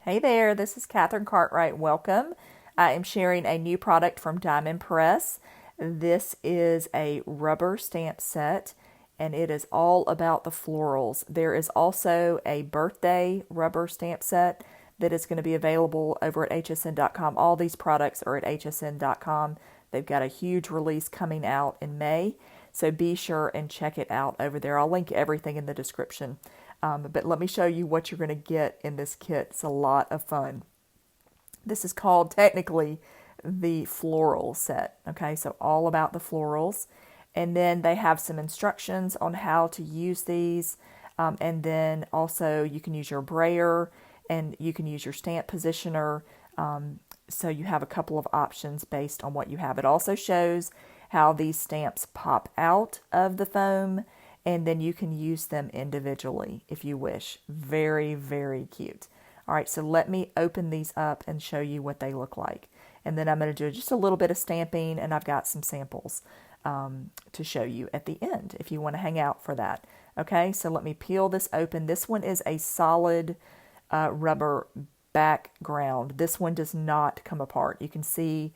Hey there, this is Katherine Cartwright. Welcome. I am sharing a new product from Diamond Press. This is a rubber stamp set and it is all about the florals. There is also a birthday rubber stamp set that is going to be available over at hsn.com. All these products are at hsn.com. They've got a huge release coming out in May, so be sure and check it out over there. I'll link everything in the description. But let me show you what you're going to get in this kit. It's a lot of fun. This is called technically the floral set. Okay, so all about the florals. And then they have some instructions on how to use these. And then also you can use your brayer and you can use your stamp positioner. So you have a couple of options based on what you have. It also shows how these stamps pop out of the foam, and then you can use them individually if you wish. Very, very cute. All right, so let me open these up and show you what they look like. And then I'm going to do just a little bit of stamping, and I've got some samples to show you at the end if you want to hang out for that. Okay, so let me peel this open. This one is a solid rubber background. This one does not come apart. You can see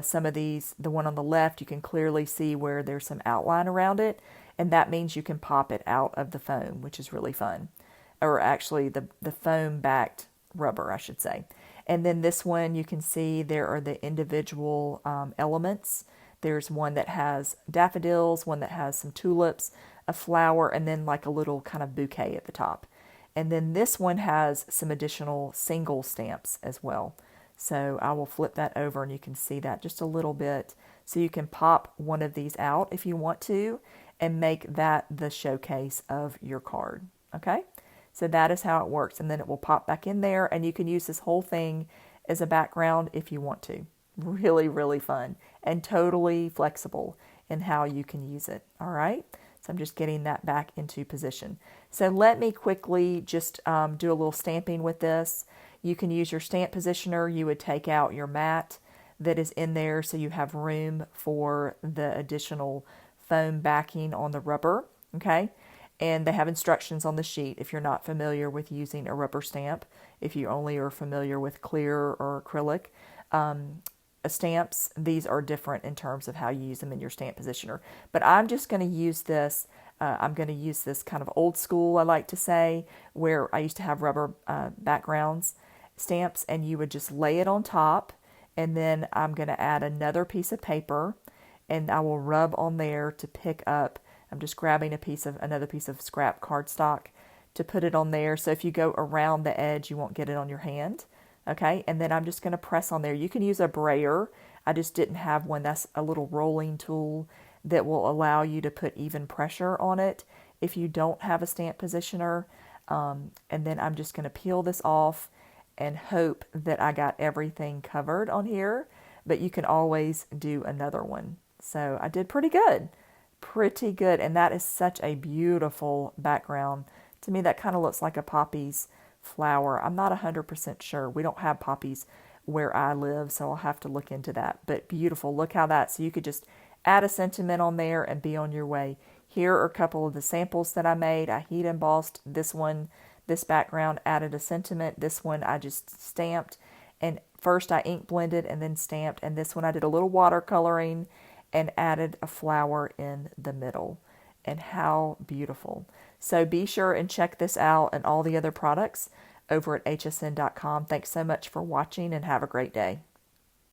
some of these, the one on the left, you can clearly see where there's some outline around it, and that means you can pop it out of the foam, which is really fun. Or actually the foam backed rubber, I should say. And then this one, you can see there are the individual elements. There's one that has daffodils, one that has some tulips, a flower, and then like a little kind of bouquet at the top. And then this one has some additional single stamps as well. So I will flip that over and you can see that just a little bit. So you can pop one of these out if you want to and make that the showcase of your card. Okay? So that is how it works. And then it will pop back in there and you can use this whole thing as a background if you want to. Really, really fun and totally flexible in how you can use it. All right? So I'm just getting that back into position. So let me quickly just do a little stamping with this. You can use your stamp positioner. You would take out your mat that is in there so you have room for the additional foam backing on the rubber. Okay? And they have instructions on the sheet if you're not familiar with using a rubber stamp, if you only are familiar with clear or acrylic. Stamps, these are different in terms of how you use them in your stamp positioner. But I'm just going to use this. I'm going to use this kind of old school, I like to say, where I used to have rubber backgrounds stamps, and you would just lay it on top, and then I'm going to add another piece of paper, and I will rub on there to pick up. I'm just grabbing another piece of scrap cardstock to put it on there. So if you go around the edge, you won't get it on your hand. Okay, and then I'm just going to press on there. You can use a brayer. I just didn't have one. That's a little rolling tool that will allow you to put even pressure on it if you don't have a stamp positioner. And then I'm just going to peel this off and hope that I got everything covered on here. But you can always do another one. So I did pretty good. Pretty good. And that is such a beautiful background. To me, that kind of looks like a poppy's flower. I'm not 100% sure. We don't have poppies where I live, so I'll have to look into that. But beautiful. Look how that, so you could just add a sentiment on there and be on your way. Here are a couple of the samples that I made. I heat embossed this one, this background, added a sentiment. This one I just stamped, and first I ink blended and then stamped, and this one I did a little watercoloring and added a flower in the middle. And how beautiful. So be sure and check this out and all the other products over at hsn.com. Thanks so much for watching and have a great day.